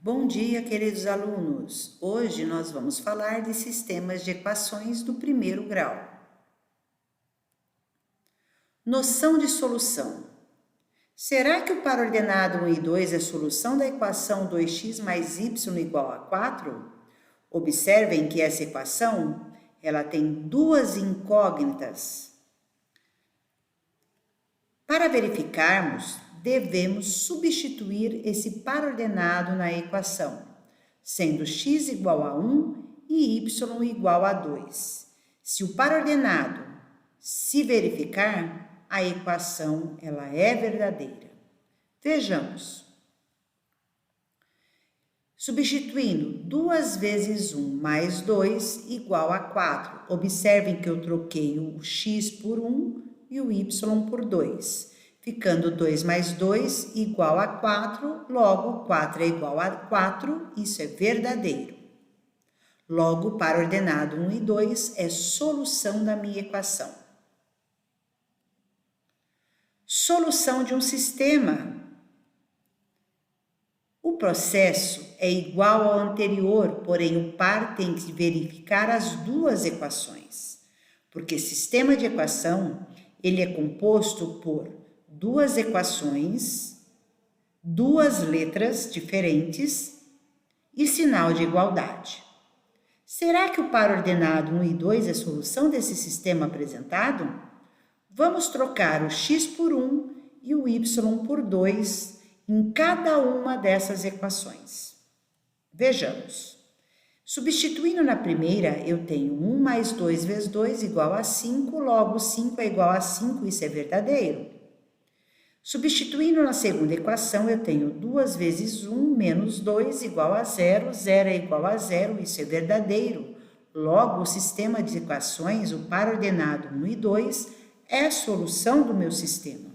Bom dia, queridos alunos! Hoje nós vamos falar de sistemas de equações do primeiro grau. Noção de solução. Será que o par ordenado 1 e 2 é solução da equação 2x mais y igual a 4? Observem que essa equação ela tem duas incógnitas. Para verificarmos, devemos substituir esse par ordenado na equação, sendo x igual a 1 e y igual a 2. Se o par ordenado se verificar, a equação ela é verdadeira. Vejamos. Substituindo 2 vezes 1 mais 2 igual a 4. Observem que eu troquei o x por 1 e o y por 2. Ficando 2 mais 2 igual a 4, logo 4 é igual a 4, isso é verdadeiro. Logo, par ordenado 1 e 2 é solução da minha equação. Solução de um sistema. O processo é igual ao anterior, porém o par tem que verificar as duas equações, porque sistema de equação ele é composto por duas equações, duas letras diferentes e sinal de igualdade. Será que o par ordenado 1 e 2 é a solução desse sistema apresentado? Vamos trocar o x por 1 e o y por 2 em cada uma dessas equações. Vejamos. Substituindo na primeira, eu tenho 1 mais 2 vezes 2 igual a 5, logo 5 é igual a 5, isso é verdadeiro. Substituindo na segunda equação, eu tenho 2 vezes 1 menos 2 igual a 0, 0 é igual a 0, isso é verdadeiro. Logo, o sistema de equações, o par ordenado 1 e 2, é a solução do meu sistema.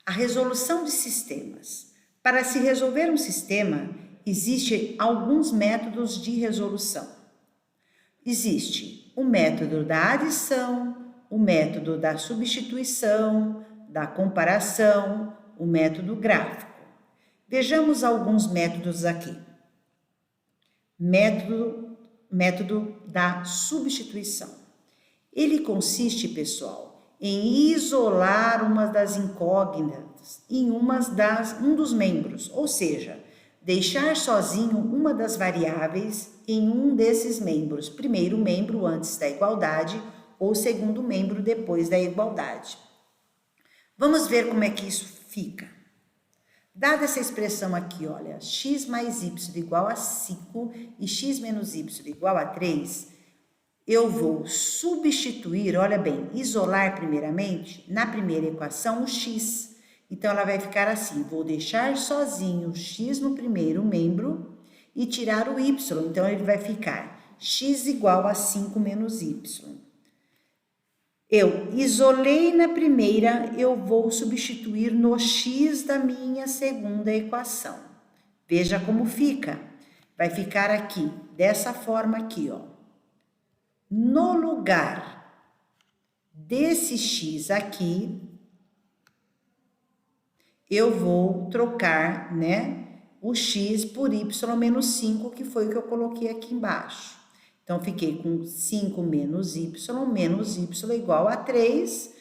A resolução de sistemas. Para se resolver um sistema, existem alguns métodos de resolução. Existe o método da adição, o método da substituição, da comparação, o método gráfico. Vejamos alguns métodos aqui. Método da substituição. Ele consiste, pessoal, em isolar uma das incógnitas em um dos membros, ou seja, deixar sozinho uma das variáveis em um desses membros, primeiro membro antes da igualdade ou segundo membro depois da igualdade. Vamos ver como é que isso fica. Dada essa expressão aqui, olha, x mais y igual a 5 e x menos y igual a 3, eu vou substituir, olha bem, isolar primeiramente, na primeira equação, o x. Então, ela vai ficar assim, vou deixar sozinho o x no primeiro membro e tirar o y. Então, ele vai ficar x igual a 5 menos y. Eu isolei na primeira, eu vou substituir no x da minha segunda equação. Veja como fica. Vai ficar aqui, dessa forma aqui, ó. No lugar desse x aqui, eu vou trocar, o x por y menos 5, que foi o que eu coloquei aqui embaixo. Então, fiquei com 5 menos y igual a 3,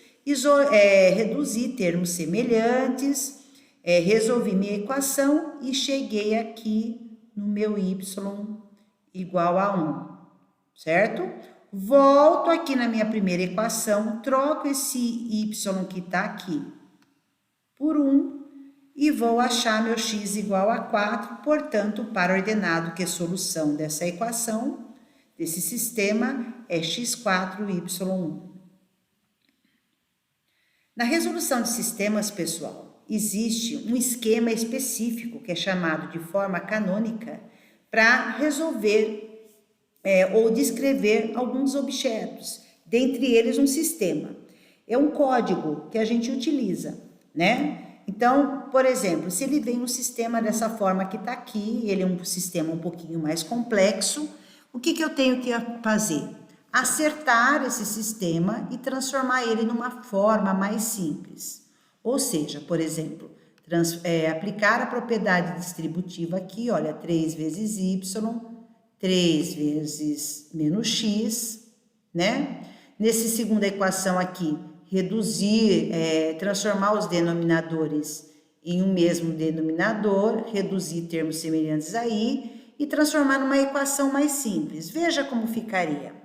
reduzi termos semelhantes, resolvi minha equação e cheguei aqui no meu y igual a 1, certo? Volto aqui na minha primeira equação, troco esse y que está aqui por 1 e vou achar meu x igual a 4, portanto, o par ordenado, que é solução dessa equação, desse sistema, é x4, y1. Na resolução de sistemas, pessoal, existe um esquema específico, que é chamado de forma canônica, para resolver ou descrever alguns objetos, dentre eles um sistema. É um código que a gente utiliza, Então, por exemplo, se ele vem um sistema dessa forma que está aqui, ele é um sistema um pouquinho mais complexo, o que eu tenho que fazer? Acertar esse sistema e transformar ele numa forma mais simples. Ou seja, por exemplo, aplicar a propriedade distributiva aqui, olha, 3 vezes y, 3 vezes menos x, né? Nessa segunda equação aqui, reduzir, transformar os denominadores em um mesmo denominador, reduzir termos semelhantes aí e transformar numa equação mais simples. Veja como ficaria.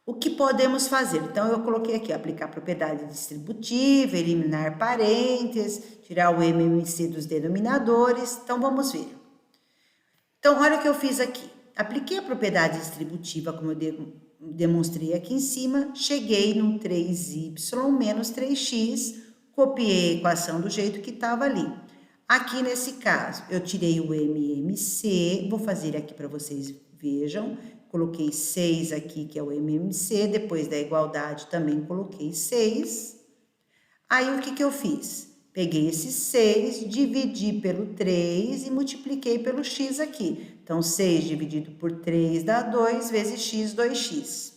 O que podemos fazer? Então, eu coloquei aqui, aplicar propriedade distributiva, eliminar parênteses, tirar o MMC dos denominadores. Então, vamos ver. Então, olha o que eu fiz aqui. Apliquei a propriedade distributiva, como eu demonstrei aqui em cima, cheguei no 3y menos 3x, copiei a equação do jeito que estava ali. Aqui, nesse caso, eu tirei o MMC, vou fazer aqui para vocês vejam. Coloquei 6 aqui, que é o MMC, depois da igualdade também coloquei 6. Aí, o que eu fiz? Peguei esse 6, dividi pelo 3 e multipliquei pelo x aqui. Então, 6 dividido por 3 dá 2, vezes x, 2x.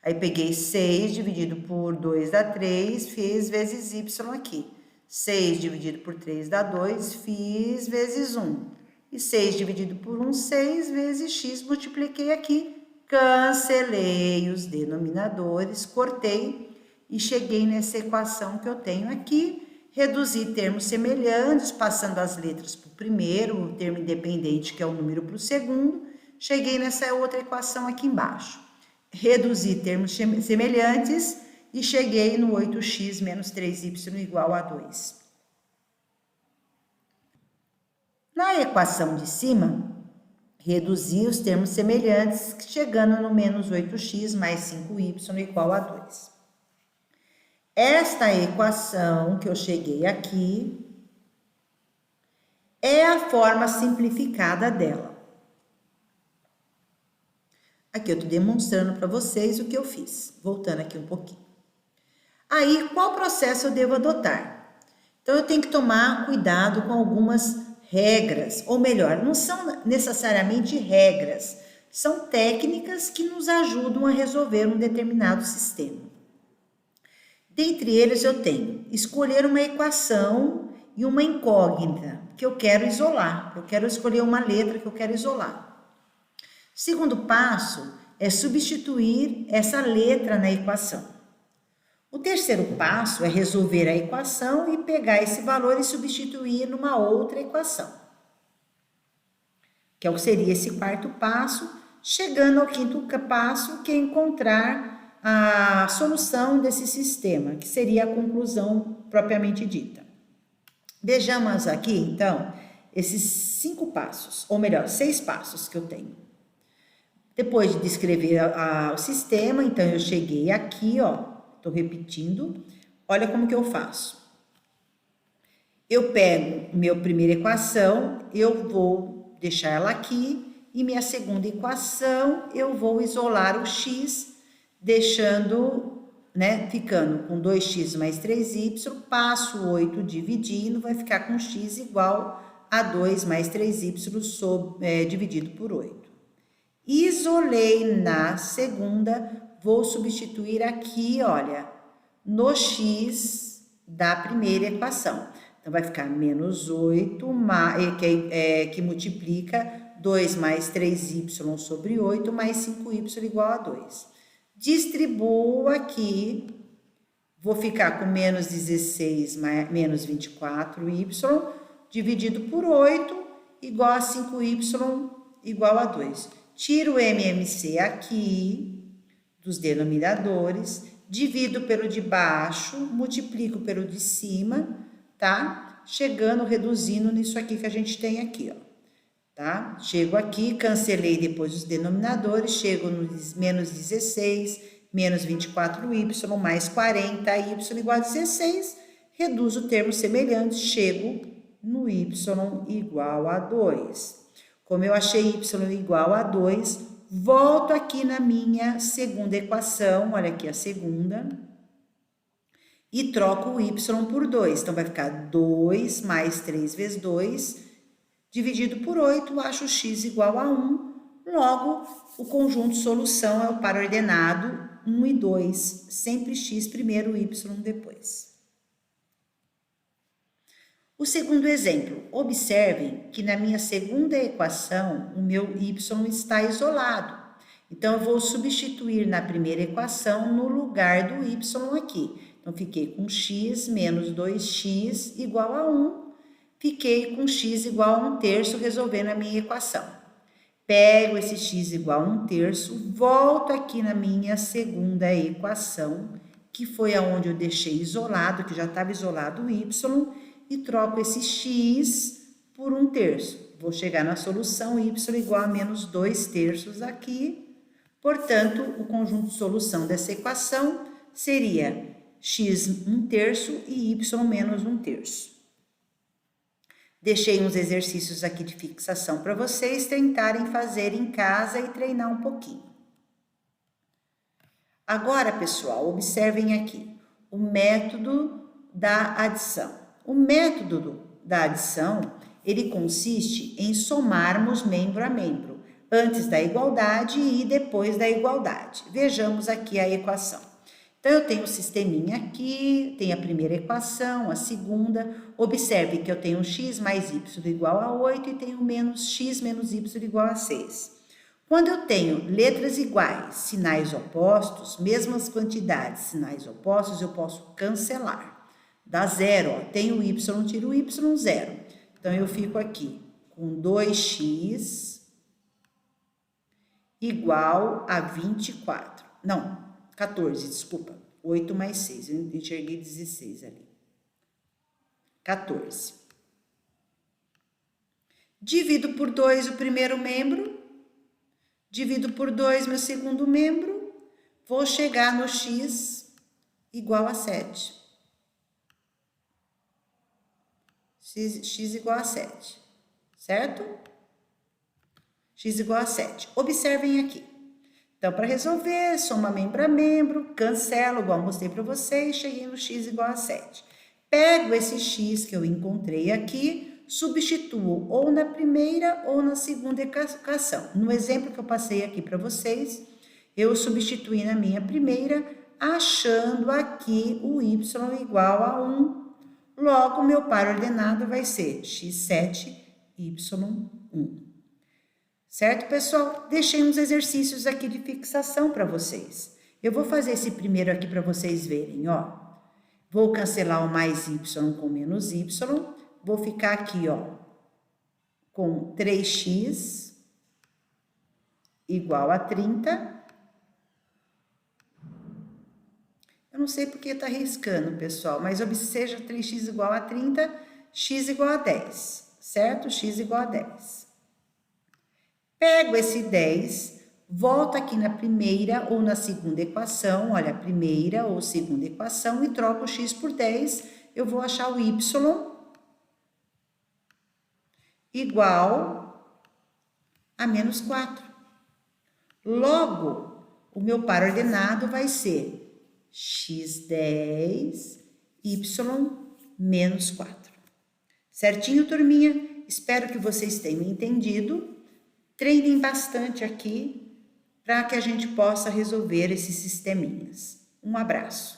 Aí, peguei 6 dividido por 2 dá 3, fiz vezes y aqui. 6 dividido por 3 dá 2, fiz vezes 1. E 6 dividido por 1, 6 vezes x, multipliquei aqui. Cancelei os denominadores, cortei e cheguei nessa equação que eu tenho aqui. Reduzi termos semelhantes, passando as letras para o primeiro, o termo independente, que é o número, para o segundo. Cheguei nessa outra equação aqui embaixo. Reduzi termos semelhantes e cheguei no 8x menos 3y igual a 2. Na equação de cima, reduzi os termos semelhantes, chegando no menos 8x mais 5y igual a 2. Esta equação que eu cheguei aqui é a forma simplificada dela. Aqui eu estou demonstrando para vocês o que eu fiz. Voltando aqui um pouquinho. Aí, qual processo eu devo adotar? Então, eu tenho que tomar cuidado com algumas regras, ou melhor, não são necessariamente regras, são técnicas que nos ajudam a resolver um determinado sistema. Dentre eles eu tenho escolher uma equação e uma incógnita que eu quero isolar, eu quero escolher uma letra que eu quero isolar. Segundo passo é substituir essa letra na equação. O terceiro passo é resolver a equação e pegar esse valor e substituir numa outra equação, que é o que seria esse quarto passo, chegando ao quinto passo, que é encontrar a solução desse sistema, que seria a conclusão propriamente dita. Vejamos aqui, então, esses 5 passos, ou melhor, 6 passos que eu tenho. Depois de descrever o sistema, então eu cheguei aqui, ó. Estou repetindo. Olha como que eu faço. Eu pego minha primeira equação, eu vou deixar ela aqui, e minha segunda equação, eu vou isolar o x, deixando, né, ficando com 2x mais 3y, passo 8 dividindo, vai ficar com x igual a 2 mais 3y dividido por 8. Isolei na segunda, vou substituir aqui, olha, no x da primeira equação. Então, vai ficar menos 8, que multiplica 2 mais 3y sobre 8, mais 5y igual a 2. Distribuo aqui, vou ficar com menos 16 menos 24y, dividido por 8, igual a 5y igual a 2. Tiro o MMC aqui, dos denominadores, divido pelo de baixo, multiplico pelo de cima, tá? Chegando, reduzindo nisso aqui que a gente tem aqui, ó. Tá? Chego aqui, cancelei depois os denominadores, chego no menos 16, menos 24y, mais 40y igual a 16, reduzo termos semelhantes, chego no y igual a 2. Como eu achei y igual a 2, volto aqui na minha segunda equação, olha aqui a segunda, e troco o y por 2. Então, vai ficar 2 mais 3 vezes 2, dividido por 8, acho x igual a 1. Logo, o conjunto solução é o par ordenado 1 e 2, sempre x primeiro, y depois. O segundo exemplo, observem que na minha segunda equação, o meu y está isolado. Então, eu vou substituir na primeira equação no lugar do y aqui. Então, fiquei com x menos 2x igual a 1. Fiquei com x igual a 1/3 resolvendo a minha equação. Pego esse x igual a 1/3, volto aqui na minha segunda equação, que foi aonde eu deixei isolado, que já estava isolado o y, e troco esse x por 1/3. Vou chegar na solução y igual a menos 2/3 aqui. Portanto, o conjunto de solução dessa equação seria x 1/3 e y menos 1/3. Deixei uns exercícios aqui de fixação para vocês tentarem fazer em casa e treinar um pouquinho. Agora, pessoal, observem aqui o método da adição. O método da adição, ele consiste em somarmos membro a membro, antes da igualdade e depois da igualdade. Vejamos aqui a equação. Então, eu tenho o sisteminha aqui, tem a primeira equação, a segunda. Observe que eu tenho x mais y igual a 8 e tenho menos x menos y igual a 6. Quando eu tenho letras iguais, sinais opostos, mesmas quantidades, sinais opostos, eu posso cancelar. Dá zero, ó. Tenho y, tiro y, zero. Então, eu fico aqui com 2x igual a 24. Não, 14, desculpa. 8 mais 6, eu enxerguei 16 ali. 14. Divido por 2 o primeiro membro. Divido por 2 meu segundo membro. Vou chegar no x igual a 7. X igual a 7, certo? X igual a 7. Observem aqui. Então, para resolver, soma membro a membro, cancelo, igual mostrei para vocês, cheguei no x igual a 7. Pego esse x que eu encontrei aqui, substituo ou na primeira ou na segunda equação. No exemplo que eu passei aqui para vocês, eu substituí na minha primeira, achando aqui o y igual a 1. Logo, meu par ordenado vai ser x7, y1. Certo, pessoal? Deixei uns exercícios aqui de fixação para vocês. Eu vou fazer esse primeiro aqui para vocês verem, ó. Vou cancelar o mais y com menos y. Vou ficar aqui, ó, com 3x igual a 30. Eu não sei porque tá riscando, pessoal, mas seja 3x igual a 30, x igual a 10, certo? X igual a 10. Pego esse 10, volto aqui na primeira ou na segunda equação, olha, primeira ou segunda equação, e troco x por 10, eu vou achar o y igual a menos 4. Logo, o meu par ordenado vai ser x10, y menos 4. Certinho, turminha? Espero que vocês tenham entendido. Treinem bastante aqui para que a gente possa resolver esses sisteminhas. Um abraço.